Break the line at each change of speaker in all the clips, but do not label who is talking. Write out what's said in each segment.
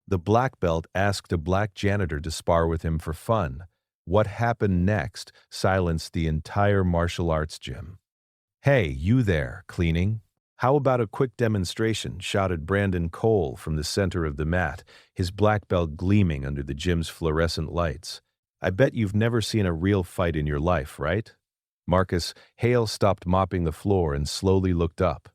The black belt asked a black janitor to spar with him for fun. What happened next silenced the entire martial arts gym. "Hey, you there, cleaning? How about a quick demonstration?" shouted Brandon Cole from the center of the mat, his black belt gleaming under the gym's fluorescent lights. "I bet you've never seen a real fight in your life, right?" Marcus Hale stopped mopping the floor and slowly looked up.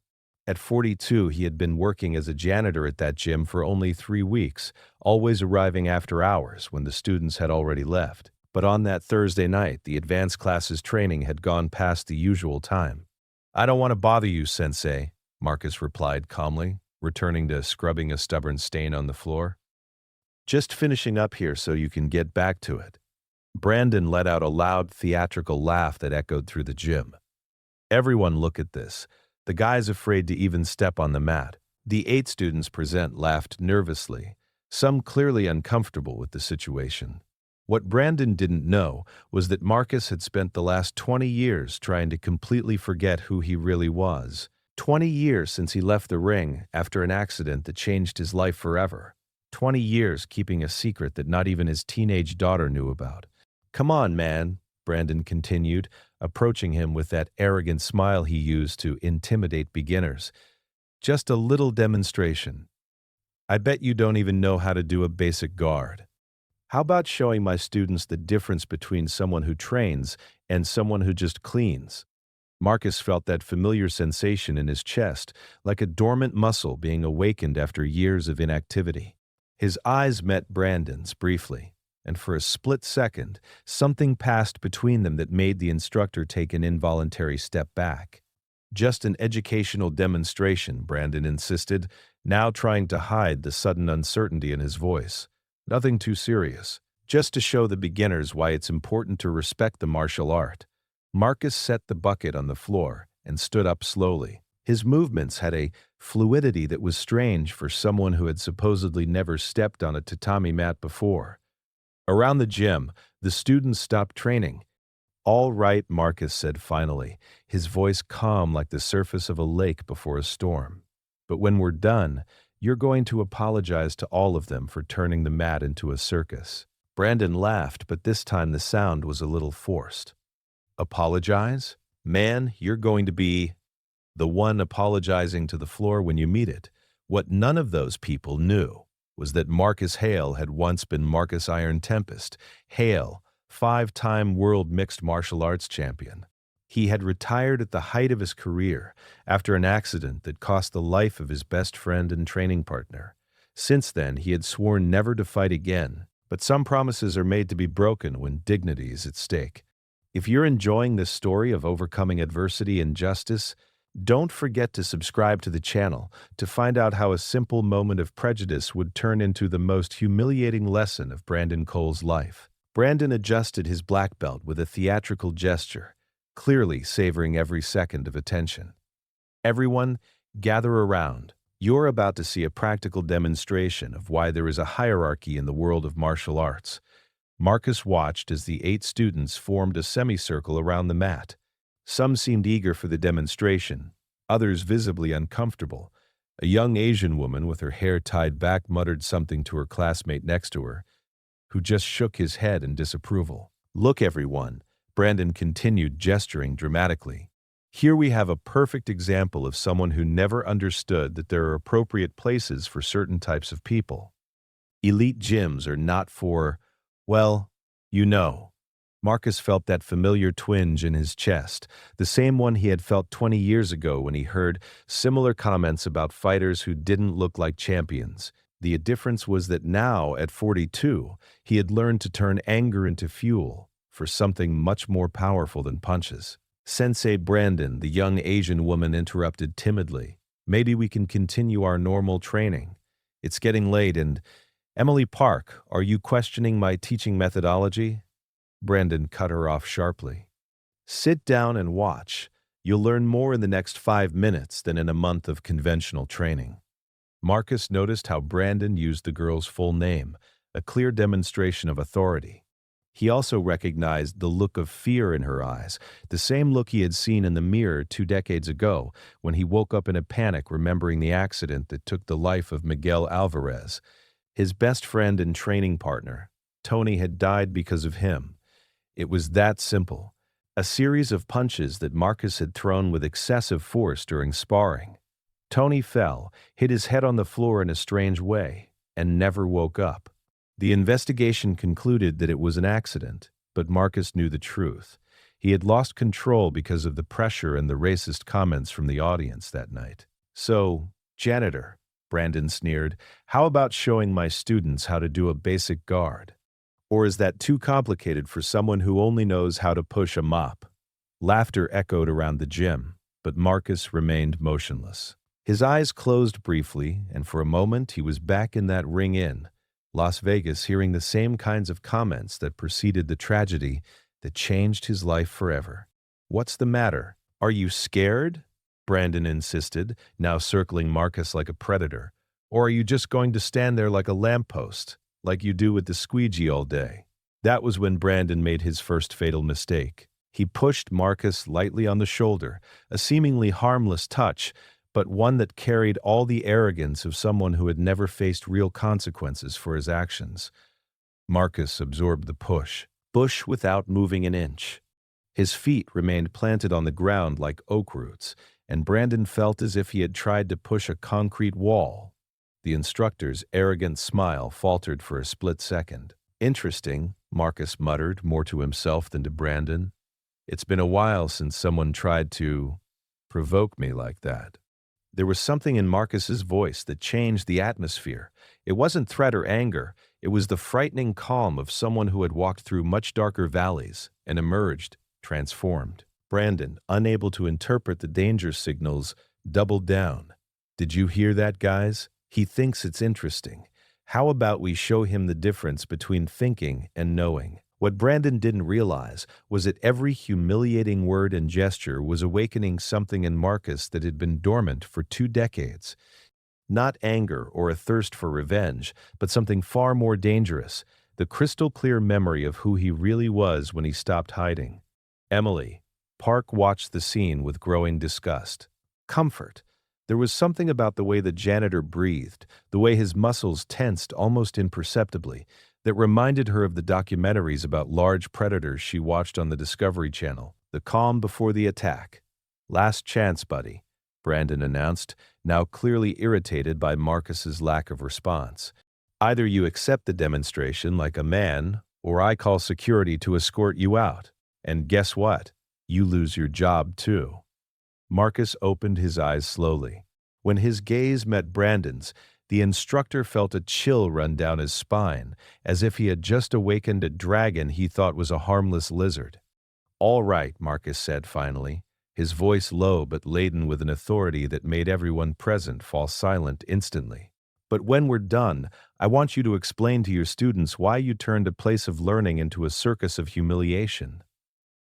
At 42, he had been working as a janitor at that gym for only 3 weeks, always arriving after hours when the students had already left. But on that Thursday night, the advanced classes training had gone past the usual time. "I don't want to bother you, Sensei," Marcus replied calmly, returning to scrubbing a stubborn stain on the floor. "Just finishing up here so you can get back to it." Brandon let out a loud theatrical laugh that echoed through the gym. Everyone look at this. The guy's afraid to even step on the mat. The 8 students present laughed nervously, some clearly uncomfortable with the situation. What Brandon didn't know was that Marcus had spent the last 20 years trying to completely forget who he really was. 20 years since he left the ring after an accident that changed his life forever. 20 years keeping a secret that not even his teenage daughter knew about. "Come on, man," Brandon continued, approaching him with that arrogant smile he used to intimidate beginners. "Just a little demonstration. I bet you don't even know how to do a basic guard. How about showing my students the difference between someone who trains and someone who just cleans?" Marcus felt that familiar sensation in his chest, like a dormant muscle being awakened after years of inactivity. His eyes met Brandon's briefly, and for a split second, something passed between them that made the instructor take an involuntary step back. "Just an educational demonstration," Brandon insisted, now trying to hide the sudden uncertainty in his voice. "Nothing too serious. Just to show the beginners why it's important to respect the martial art." Marcus set the bucket on the floor and stood up slowly. His movements had a fluidity that was strange for someone who had supposedly never stepped on a tatami mat before. Around the gym, the students stopped training. "All right," Marcus said finally, his voice calm like the surface of a lake before a storm. "But when we're done, you're going to apologize to all of them for turning the mat into a circus." Brandon laughed, but this time the sound was a little forced. "Apologize? Man, you're going to be the one apologizing to the floor when you meet it." What none of those people knew was that Marcus Hale had once been Marcus Iron Tempest. Hale, 5-time world mixed martial arts champion. He had retired at the height of his career after an accident that cost the life of his best friend and training partner. Since then, he had sworn never to fight again, but some promises are made to be broken when dignity is at stake. If you're enjoying this story of overcoming adversity and justice, don't forget to subscribe to the channel to find out how a simple moment of prejudice would turn into the most humiliating lesson of Brandon Cole's life. Brandon adjusted his black belt with a theatrical gesture, clearly savoring every second of attention. "Everyone, gather around. You're about to see a practical demonstration of why there is a hierarchy in the world of martial arts." Marcus watched as the 8 students formed a semicircle around the mat. Some seemed eager for the demonstration, others visibly uncomfortable. A young Asian woman with her hair tied back muttered something to her classmate next to her, who just shook his head in disapproval. "Look, everyone," Brandon continued, gesturing dramatically. "Here we have a perfect example of someone who never understood that there are appropriate places for certain types of people. Elite gyms are not for, well, you know." Marcus felt that familiar twinge in his chest, the same one he had felt 20 years ago when he heard similar comments about fighters who didn't look like champions. The difference was that now, at 42, he had learned to turn anger into fuel for something much more powerful than punches. "Sensei Brandon," the young Asian woman interrupted timidly. "Maybe we can continue our normal training. It's getting late and, Emily Park, are you questioning my teaching methodology?" Brandon cut her off sharply. "Sit down and watch. You'll learn more in the next 5 minutes than in a month of conventional training." Marcus noticed how Brandon used the girl's full name, a clear demonstration of authority. He also recognized the look of fear in her eyes, the same look he had seen in the mirror 2 decades ago when he woke up in a panic remembering the accident that took the life of Miguel Alvarez. His best friend and training partner, Tony, had died because of him. It was that simple. A series of punches that Marcus had thrown with excessive force during sparring. Tony fell, hit his head on the floor in a strange way, and never woke up. The investigation concluded that it was an accident, but Marcus knew the truth. He had lost control because of the pressure and the racist comments from the audience that night. "So, janitor," Brandon sneered, "how about showing my students how to do a basic guard? Or is that too complicated for someone who only knows how to push a mop?" Laughter echoed around the gym, but Marcus remained motionless. His eyes closed briefly, and for a moment he was back in that ring in Las Vegas, hearing the same kinds of comments that preceded the tragedy that changed his life forever. "What's the matter? Are you scared?" Brandon insisted, now circling Marcus like a predator. "Or are you just going to stand there like a lamppost, like you do with the squeegee all day?" That was when Brandon made his first fatal mistake. He pushed Marcus lightly on the shoulder, a seemingly harmless touch, but one that carried all the arrogance of someone who had never faced real consequences for his actions. Marcus absorbed the push without moving an inch. His feet remained planted on the ground like oak roots, and Brandon felt as if he had tried to push a concrete wall. The instructor's arrogant smile faltered for a split second. "Interesting," Marcus muttered, more to himself than to Brandon. "It's been a while since someone tried to provoke me like that." There was something in Marcus's voice that changed the atmosphere. It wasn't threat or anger. It was the frightening calm of someone who had walked through much darker valleys and emerged, transformed. Brandon, unable to interpret the danger signals, doubled down. "Did you hear that, guys? He thinks it's interesting. How about we show him the difference between thinking and knowing?" What Brandon didn't realize was that every humiliating word and gesture was awakening something in Marcus that had been dormant for 2 decades. Not anger or a thirst for revenge, but something far more dangerous, the crystal-clear memory of who he really was when he stopped hiding. Emily. Park watched the scene with growing disgust. Comfort. There was something about the way the janitor breathed, the way his muscles tensed almost imperceptibly, that reminded her of the documentaries about large predators she watched on the Discovery Channel. The calm before the attack. "Last chance, buddy," Brandon announced, now clearly irritated by Marcus's lack of response. "Either you accept the demonstration like a man, or I call security to escort you out. And guess what? You lose your job too." Marcus opened his eyes slowly. When his gaze met Brandon's, the instructor felt a chill run down his spine, as if he had just awakened a dragon he thought was a harmless lizard. "All right," Marcus said finally, his voice low but laden with an authority that made everyone present fall silent instantly. "But when we're done, I want you to explain to your students why you turned a place of learning into a circus of humiliation."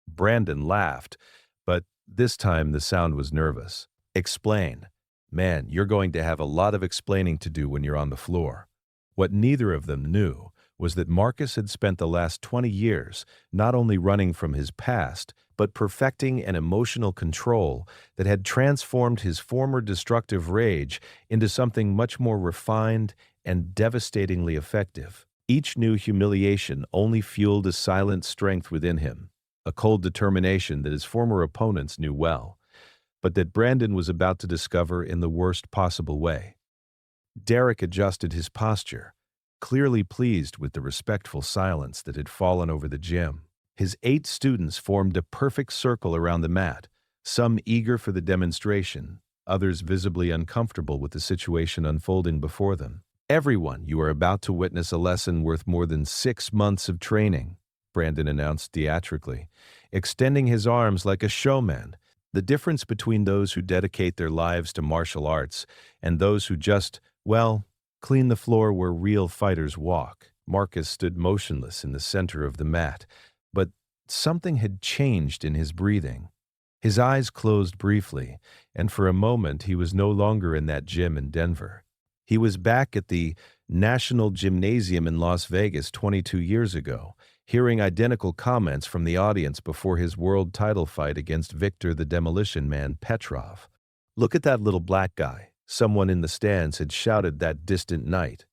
Brandon laughed, but this time the sound was nervous. "Explain. Man, you're going to have a lot of explaining to do when you're on the floor." What neither of them knew was that Marcus had spent the last 20 years not only running from his past, but perfecting an emotional control that had transformed his former destructive rage into something much more refined and devastatingly effective. Each new humiliation only fueled a silent strength within him, a cold determination that his former opponents knew well, but that Brandon was about to discover in the worst possible way. Derek adjusted his posture, clearly pleased with the respectful silence that had fallen over the gym. His 8 students formed a perfect circle around the mat, some eager for the demonstration, others visibly uncomfortable with the situation unfolding before them. "Everyone, you are about to witness a lesson worth more than 6 months of training," Brandon announced theatrically, extending his arms like a showman. The difference between those who dedicate their lives to martial arts and those who just, well, clean the floor where real fighters walk. Marcus stood motionless in the center of the mat, but something had changed in his breathing. His eyes closed briefly, and for a moment he was no longer in that gym in Denver. He was back at the National Gymnasium in Las Vegas 22 years ago, hearing identical comments from the audience before his world title fight against Victor the Demolition Man Petrov. "Look at that little black guy," someone in the stands had shouted that distant night.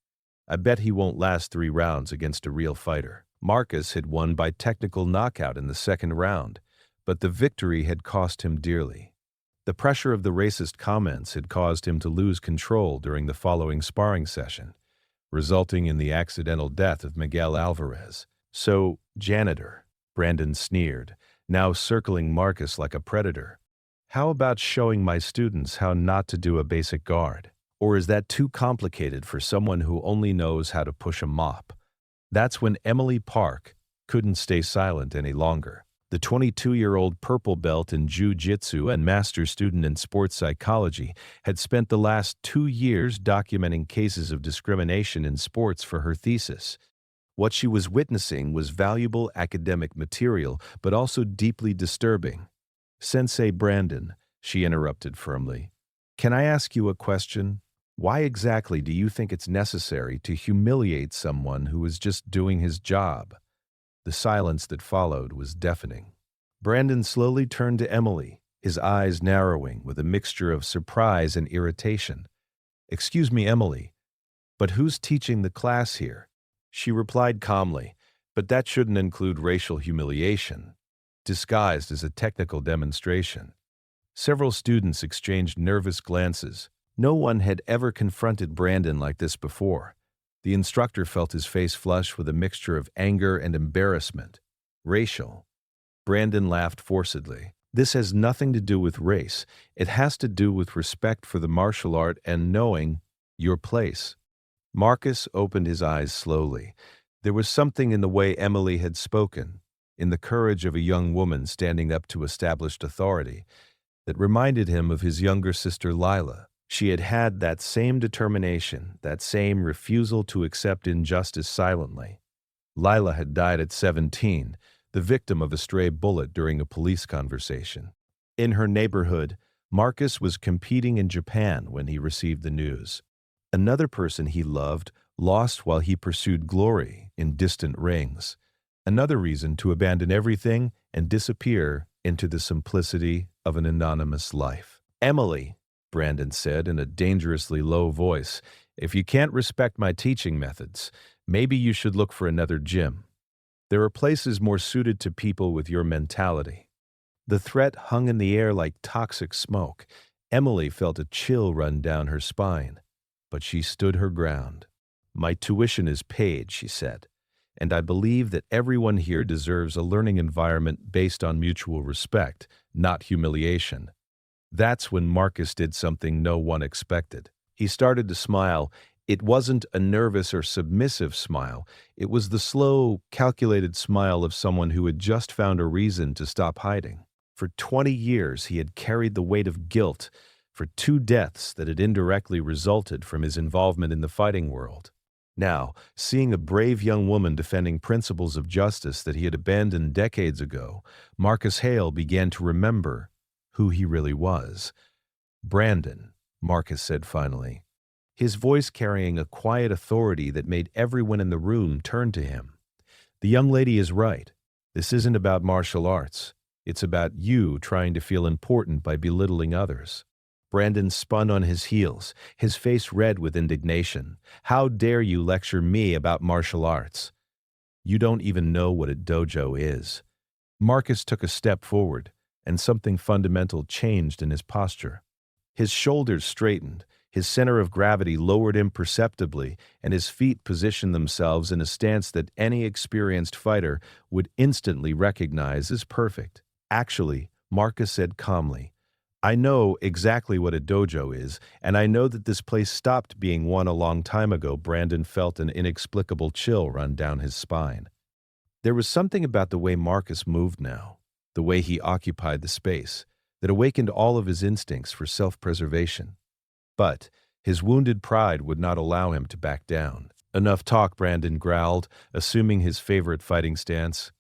I bet he won't last 3 rounds against a real fighter. Marcus had won by technical knockout in the second round, but the victory had cost him dearly. The pressure of the racist comments had caused him to lose control during the following sparring session, resulting in the accidental death of Miguel Alvarez. So, Janitor, Brandon sneered, now circling Marcus like a predator. How about showing my students how not to do a basic guard? Or is that too complicated for someone who only knows how to push a mop? That's when Emily Park couldn't stay silent any longer. The 22-year-old purple belt in jiu-jitsu and master student in sports psychology had spent the last 2 years documenting cases of discrimination in sports for her thesis. What she was witnessing was valuable academic material, but also deeply disturbing. Sensei Brandon, she interrupted firmly, can I ask you a question? Why exactly do you think it's necessary to humiliate someone who is just doing his job? The silence that followed was deafening. Brandon slowly turned to Emily, his eyes narrowing with a mixture of surprise and irritation. Excuse me, Emily, but who's teaching the class here? She replied calmly, but that shouldn't include racial humiliation, disguised as a technical demonstration. Several students exchanged nervous glances. No one had ever confronted Brandon like this before. The instructor felt his face flush with a mixture of anger and embarrassment. Racial. Brandon laughed forcedly. This has nothing to do with race. It has to do with respect for the martial art and knowing your place. Marcus opened his eyes slowly. There was something in the way Emily had spoken, in the courage of a young woman standing up to established authority, that reminded him of his younger sister Lila. She had had that same determination, that same refusal to accept injustice silently. Lila had died at 17, the victim of a stray bullet during a police conversation. In her neighborhood, Marcus was competing in Japan when he received the news. Another person he loved lost while he pursued glory in distant rings. Another reason to abandon everything and disappear into the simplicity of an anonymous life. Emily, Brandon said in a dangerously low voice, if you can't respect my teaching methods, maybe you should look for another gym. There are places more suited to people with your mentality. The threat hung in the air like toxic smoke. Emily felt a chill run down her spine, but she stood her ground. My tuition is paid, she said, and I believe that everyone here deserves a learning environment based on mutual respect, not humiliation. That's when Marcus did something no one expected. He started to smile. It wasn't a nervous or submissive smile. It was the slow, calculated smile of someone who had just found a reason to stop hiding. For 20 years, he had carried the weight of guilt for 2 deaths that had indirectly resulted from his involvement in the fighting world. Now, seeing a brave young woman defending principles of justice that he had abandoned decades ago, Marcus Hale began to remember who he really was. Brandon, Marcus said finally, his voice carrying a quiet authority that made everyone in the room turn to him. The young lady is right. This isn't about martial arts. It's about you trying to feel important by belittling others. Brandon spun on his heels, his face red with indignation. How dare you lecture me about martial arts? You don't even know what a dojo is. Marcus took a step forward, and something fundamental changed in his posture. His shoulders straightened, his center of gravity lowered imperceptibly, and his feet positioned themselves in a stance that any experienced fighter would instantly recognize as perfect. Actually, Marcus said calmly, I know exactly what a dojo is, and I know that this place stopped being one a long time ago. Brandon felt an inexplicable chill run down his spine. There was something about the way Marcus moved now, the way he occupied the space, that awakened all of his instincts for self-preservation. But his wounded pride would not allow him to back down. Enough talk, Brandon growled, assuming his favorite fighting stance.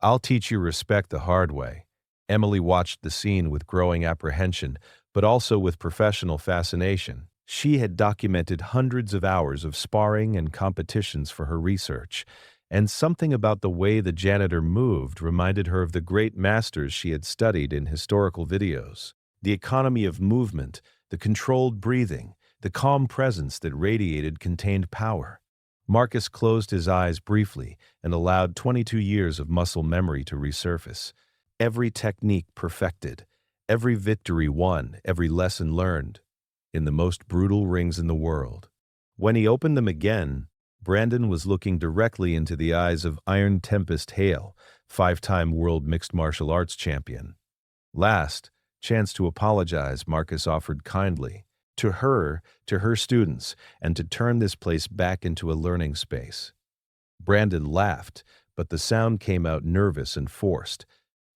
I'll teach you respect the hard way. Emily watched the scene with growing apprehension, but also with professional fascination. She had documented hundreds of hours of sparring and competitions for her research, and something about the way the janitor moved reminded her of the great masters she had studied in historical videos. The economy of movement, the controlled breathing, the calm presence that radiated contained power. Marcus closed his eyes briefly and allowed 22 years of muscle memory to resurface. Every technique perfected, every victory won, every lesson learned, in the most brutal rings in the world. When he opened them again, Brandon was looking directly into the eyes of Iron Tempest Hale, five-time world mixed martial arts champion. Last, chance to apologize, Marcus offered kindly, to her, to her students, and to turn this place back into a learning space. Brandon laughed, but the sound came out nervous and forced.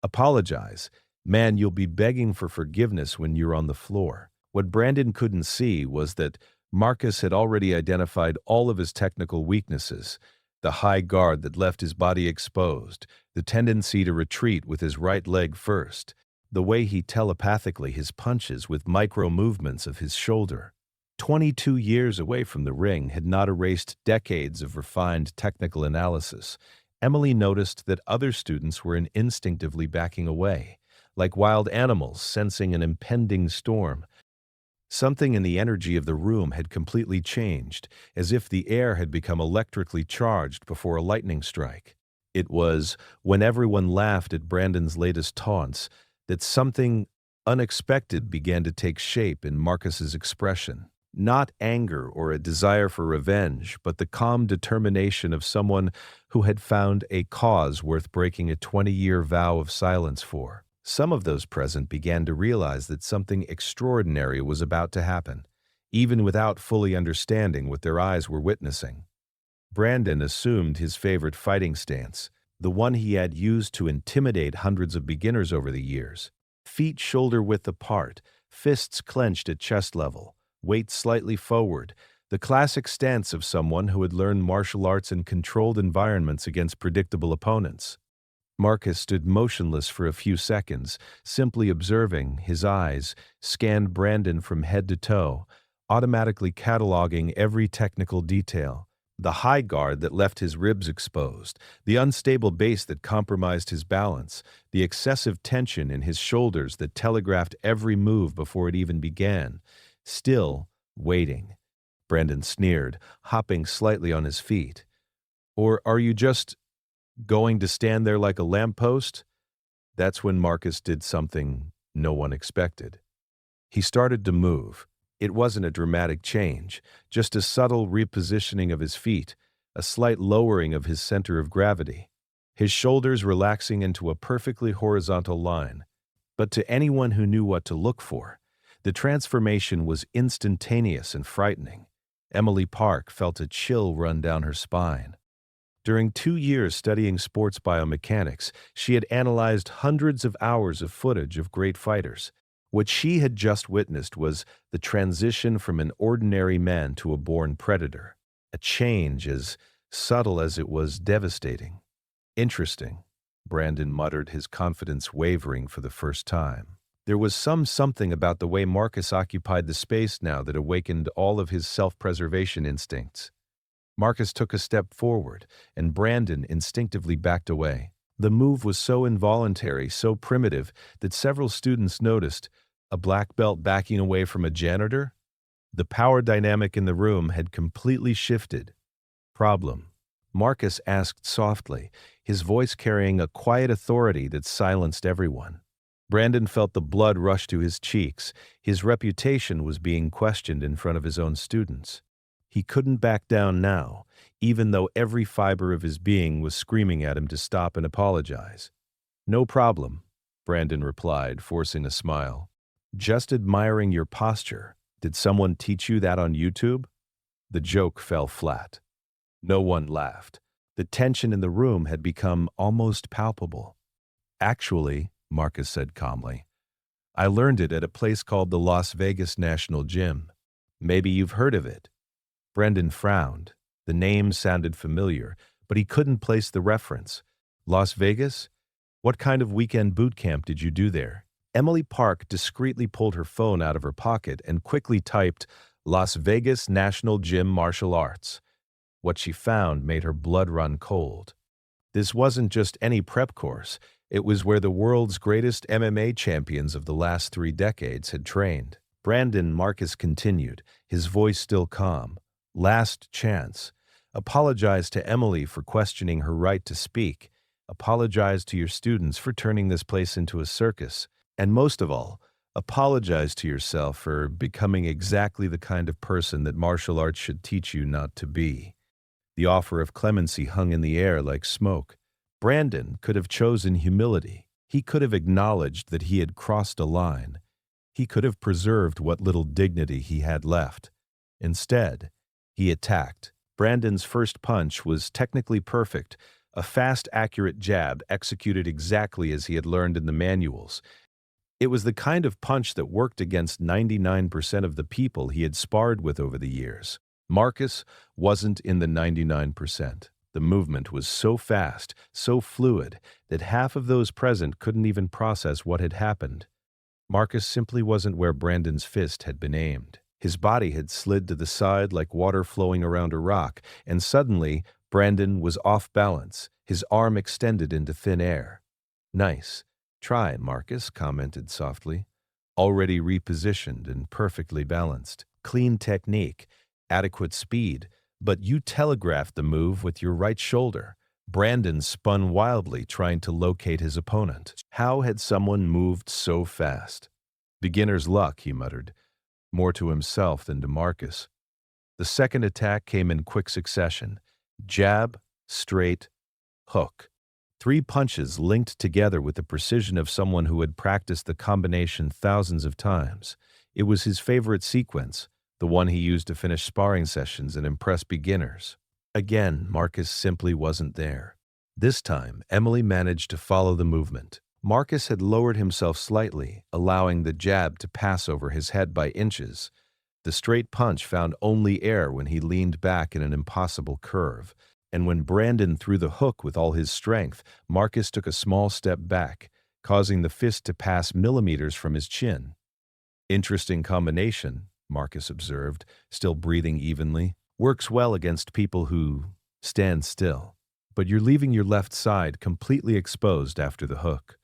Apologize? Man, you'll be begging for forgiveness when you're on the floor. What Brandon couldn't see was that Marcus had already identified all of his technical weaknesses: the high guard that left his body exposed, the tendency to retreat with his right leg first, the way he telepathically his punches with micro movements of his shoulder. 22 years away from the ring had not erased decades of refined technical analysis. Emily noticed that other students were instinctively backing away, like wild animals sensing an impending storm. Something in the energy of the room had completely changed, as if the air had become electrically charged before a lightning strike. It was, when everyone laughed at Brandon's latest taunts, that something unexpected began to take shape in Marcus's expression. Not anger or a desire for revenge, but the calm determination of someone who had found a cause worth breaking a 20-year vow of silence for. Some of those present began to realize that something extraordinary was about to happen, even without fully understanding what their eyes were witnessing. Brandon assumed his favorite fighting stance, the one he had used to intimidate hundreds of beginners over the years. Feet shoulder-width apart, fists clenched at chest level, weight slightly forward, the classic stance of someone who had learned martial arts in controlled environments against predictable opponents. Marcus stood motionless for a few seconds, simply observing. His eyes scanned Brandon from head to toe, automatically cataloging every technical detail. The high guard that left his ribs exposed, the unstable base that compromised his balance, the excessive tension in his shoulders that telegraphed every move before it even began. Still waiting. Brandon sneered, hopping slightly on his feet. Or are you just going to stand there like a lamppost? That's when Marcus did something no one expected. He started to move. It wasn't a dramatic change, just a subtle repositioning of his feet, a slight lowering of his center of gravity, his shoulders relaxing into a perfectly horizontal line. But to anyone who knew what to look for, the transformation was instantaneous and frightening. Emily Park felt a chill run down her spine. During 2 years studying sports biomechanics, she had analyzed hundreds of hours of footage of great fighters. What she had just witnessed was the transition from an ordinary man to a born predator, a change as subtle as it was devastating. Interesting, Brandon muttered, his confidence wavering for the first time. There was something about the way Marcus occupied the space now that awakened all of his self-preservation instincts. Marcus took a step forward, and Brandon instinctively backed away. The move was so involuntary, so primitive, that several students noticed. A black belt backing away from a janitor? The power dynamic in the room had completely shifted. Problem? Marcus asked softly, his voice carrying a quiet authority that silenced everyone. Brandon felt the blood rush to his cheeks. His reputation was being questioned in front of his own students. He couldn't back down now, even though every fiber of his being was screaming at him to stop and apologize. "No problem," Brandon replied, forcing a smile. "Just admiring your posture. Did someone teach you that on YouTube?" The joke fell flat. No one laughed. The tension in the room had become almost palpable. "Actually," Marcus said calmly, "I learned it at a place called the Las Vegas National Gym. Maybe you've heard of it." Brendan frowned. The name sounded familiar, but he couldn't place the reference. Las Vegas? What kind of weekend boot camp did you do there? Emily Park discreetly pulled her phone out of her pocket and quickly typed, "Las Vegas National Gym Martial Arts." What she found made her blood run cold. This wasn't just any prep course. It was where the world's greatest MMA champions of the last 3 decades had trained. Brandon, Marcus continued, his voice still calm. "Last chance. Apologize to Emily for questioning her right to speak. Apologize to your students for turning this place into a circus. And most of all, apologize to yourself for becoming exactly the kind of person that martial arts should teach you not to be. The offer of clemency hung in the air like smoke. Brandon could have chosen humility. He could have acknowledged that he had crossed a line. He could have preserved what little dignity he had left. Instead, he attacked. Brandon's first punch was technically perfect, a fast, accurate jab executed exactly as he had learned in the manuals. It was the kind of punch that worked against 99% of the people he had sparred with over the years. Marcus wasn't in the 99%. The movement was so fast, so fluid, that half of those present couldn't even process what had happened. Marcus simply wasn't where Brandon's fist had been aimed. His body had slid to the side like water flowing around a rock, and suddenly Brandon was off balance, his arm extended into thin air. "Nice. Try," Marcus commented softly. "Already repositioned and perfectly balanced. Clean technique, adequate speed, but you telegraphed the move with your right shoulder." Brandon spun wildly, trying to locate his opponent. How had someone moved so fast? "Beginner's luck," he muttered, more to himself than to Marcus. The second attack came in quick succession. Jab, straight, hook. 3 punches linked together with the precision of someone who had practiced the combination thousands of times. It was his favorite sequence, the one he used to finish sparring sessions and impress beginners. Again, Marcus simply wasn't there. This time, Emily managed to follow the movement. Marcus had lowered himself slightly, allowing the jab to pass over his head by inches. The straight punch found only air when he leaned back in an impossible curve. And when Brandon threw the hook with all his strength, Marcus took a small step back, causing the fist to pass millimeters from his chin. "Interesting combination," Marcus observed, still breathing evenly. "Works well against people who stand still. But you're leaving your left side completely exposed after the hook."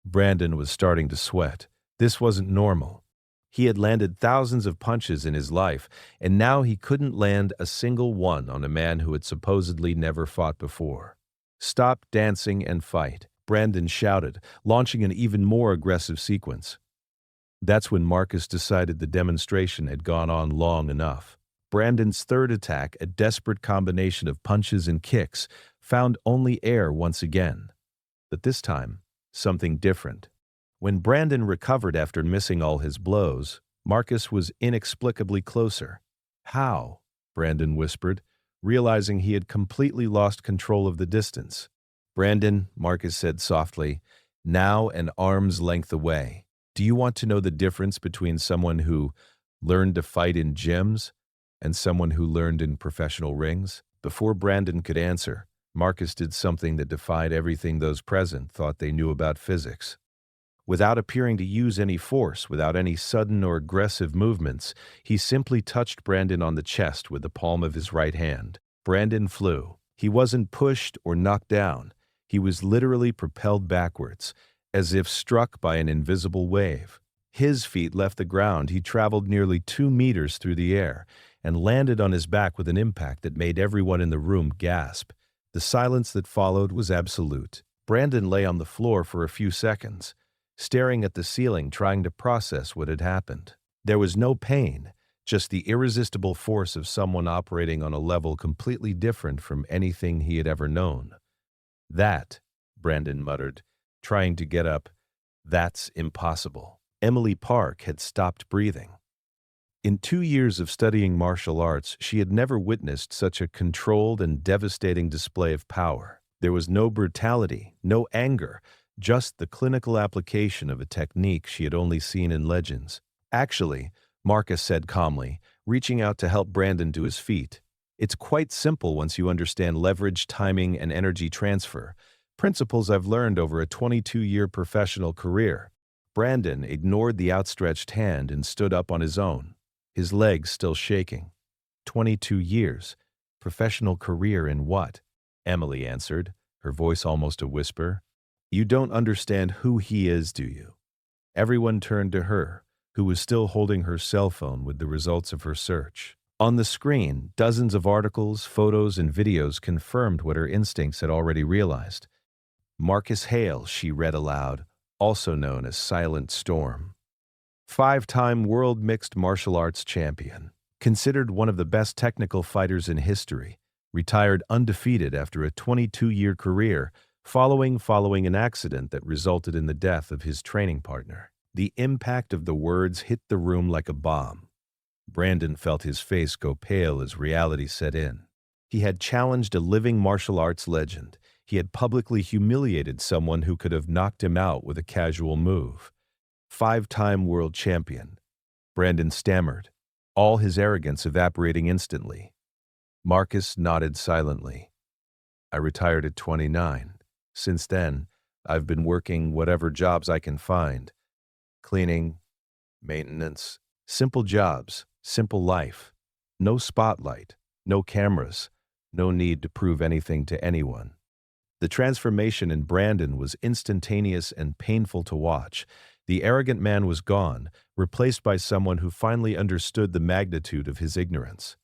Brandon was starting to sweat. This wasn't normal. He had landed thousands of punches in his life, and now he couldn't land a single one on a man who had supposedly never fought before. "Stop dancing and fight," Brandon shouted, launching an even more aggressive sequence. That's when Marcus decided the demonstration had gone on long enough. Brandon's third attack, a desperate combination of punches and kicks, found only air once again. But this time, something different. When Brandon recovered after missing all his blows, Marcus was inexplicably closer. "How?" Brandon whispered, realizing he had completely lost control of the distance. "Brandon," Marcus said softly, "now an arm's length away. Do you want to know the difference between someone who learned to fight in gyms and someone who learned in professional rings?" Before Brandon could answer, Marcus did something that defied everything those present thought they knew about physics. Without appearing to use any force, without any sudden or aggressive movements, he simply touched Brandon on the chest with the palm of his right hand. Brandon flew. He wasn't pushed or knocked down. He was literally propelled backwards, as if struck by an invisible wave. His feet left the ground. He traveled nearly 2 meters through the air and landed on his back with an impact that made everyone in the room gasp. The silence that followed was absolute. Brandon lay on the floor for a few seconds, staring at the ceiling, trying to process what had happened. There was no pain, just the irresistible force of someone operating on a level completely different from anything he had ever known. "That," Brandon muttered, trying to get up, "that's impossible." Emily Park had stopped breathing. In 2 years of studying martial arts, she had never witnessed such a controlled and devastating display of power. There was no brutality, no anger, just the clinical application of a technique she had only seen in legends. "Actually," Marcus said calmly, reaching out to help Brandon to his feet, "it's quite simple once you understand leverage, timing, and energy transfer, principles I've learned over a 22-year professional career." Brandon ignored the outstretched hand and stood up on his own, his legs still shaking. 22 years. Professional career in what?" Emily answered, her voice almost a whisper. "You don't understand who he is, do you?" Everyone turned to her, who was still holding her cell phone with the results of her search. On the screen, dozens of articles, photos, and videos confirmed what her instincts had already realized. Marcus Hale, she read aloud, also known as Silent Storm. Five-time world mixed martial arts champion, considered one of the best technical fighters in history, retired undefeated after a 22-year career following an accident that resulted in the death of his training partner. The impact of the words hit the room like a bomb. Brandon felt his face go pale as reality set in. He had challenged a living martial arts legend. He had publicly humiliated someone who could have knocked him out with a casual move. Five-time world champion. Brandon stammered, all his arrogance evaporating instantly. Marcus nodded silently. I retired at 29. Since then, I've been working whatever jobs I can find. Cleaning, maintenance, simple jobs, simple life. No spotlight, no cameras, no need to prove anything to anyone. The transformation in Brandon was instantaneous and painful to watch. The arrogant man was gone, replaced by someone who finally understood the magnitude of his ignorance.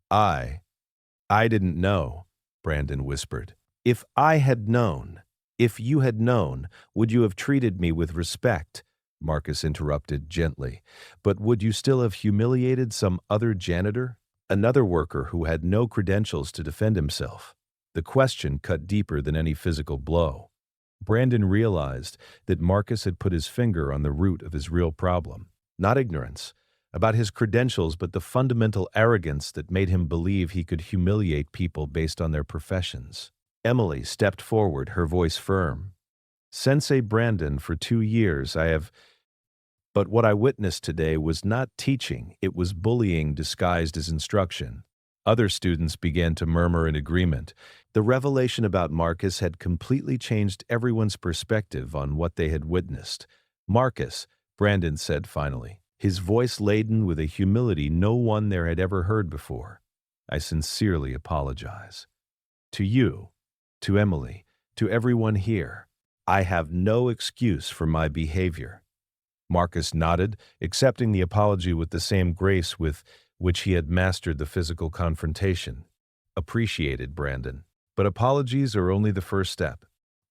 I didn't know, Brandon whispered. If I had known, if you had known, would you have treated me with respect? Marcus interrupted gently. But would you still have humiliated some other janitor? Another worker who had no credentials to defend himself? The question cut deeper than any physical blow. Brandon realized that Marcus had put his finger on the root of his real problem. Not ignorance about his credentials, but the fundamental arrogance that made him believe he could humiliate people based on their professions. Emily stepped forward, her voice firm. Sensei Brandon, for 2 years but what I witnessed today was not teaching, it was bullying disguised as instruction. Other students began to murmur in agreement. The revelation about Marcus had completely changed everyone's perspective on what they had witnessed. Marcus, Brandon said finally, his voice laden with a humility no one there had ever heard before. I sincerely apologize. To you, to Emily, to everyone here, I have no excuse for my behavior. Marcus nodded, accepting the apology with the same grace with which he had mastered the physical confrontation. Appreciated, Brandon. But apologies are only the first step.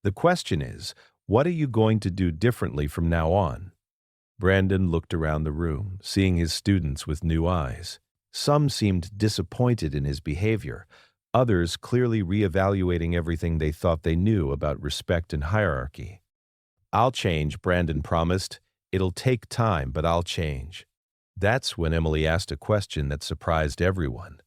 The question is, what are you going to do differently from now on? Brandon looked around the room, seeing his students with new eyes. Some seemed disappointed in his behavior, others clearly reevaluating everything they thought they knew about respect and hierarchy. I'll change, Brandon promised. It'll take time, but I'll change. That's when Emily asked a question that surprised everyone.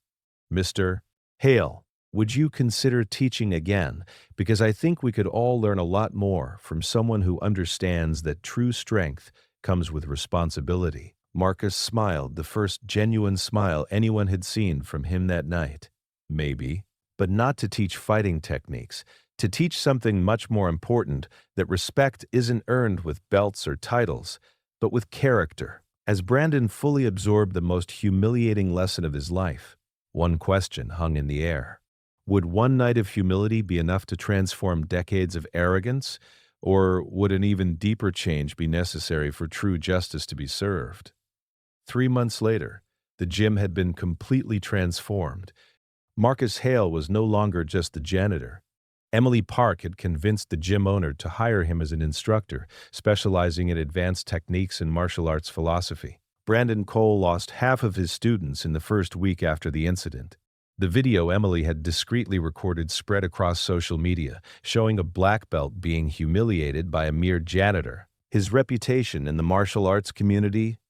Mr. Hale, would you consider teaching again? Because I think we could all learn a lot more from someone who understands that true strength comes with responsibility. Marcus smiled, the first genuine smile anyone had seen from him that night. Maybe, but not to teach fighting techniques, to teach something much more important, that respect isn't earned with belts or titles, but with character. As Brandon fully absorbed the most humiliating lesson of his life, one question hung in the air. Would one night of humility be enough to transform decades of arrogance, or would an even deeper change be necessary for true justice to be served? 3 months later, the gym had been completely transformed. Marcus Hale was no longer just the janitor. Emily Park had convinced the gym owner to hire him as an instructor, specializing in advanced techniques and martial arts philosophy. Brandon Cole lost half of his students in the first week after the incident. The video Emily had discreetly recorded spread across social media, showing a black belt being humiliated by a mere janitor. His reputation in the martial arts community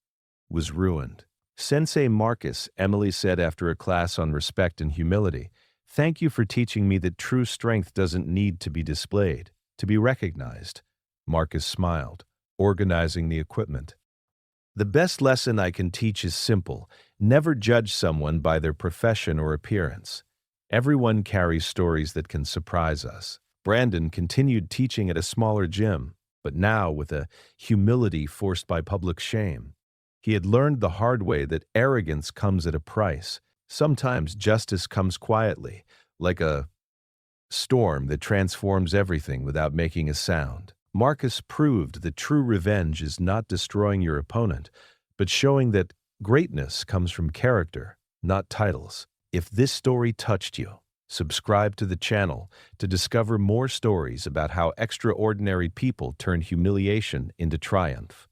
was ruined. Sensei Marcus, Emily said after a class on respect and humility, thank you for teaching me that true strength doesn't need to be displayed, to be recognized. Marcus smiled, organizing the equipment. The best lesson I can teach is simple. Never judge someone by their profession or appearance. Everyone carries stories that can surprise us. Brandon continued teaching at a smaller gym, but now with a humility forced by public shame. He had learned the hard way that arrogance comes at a price. Sometimes justice comes quietly, like a storm that transforms everything without making a sound. Marcus proved that true revenge is not destroying your opponent, but showing that greatness comes from character. not titles. If this story touched you, subscribe to the channel to discover more stories about how extraordinary people turn humiliation into triumph.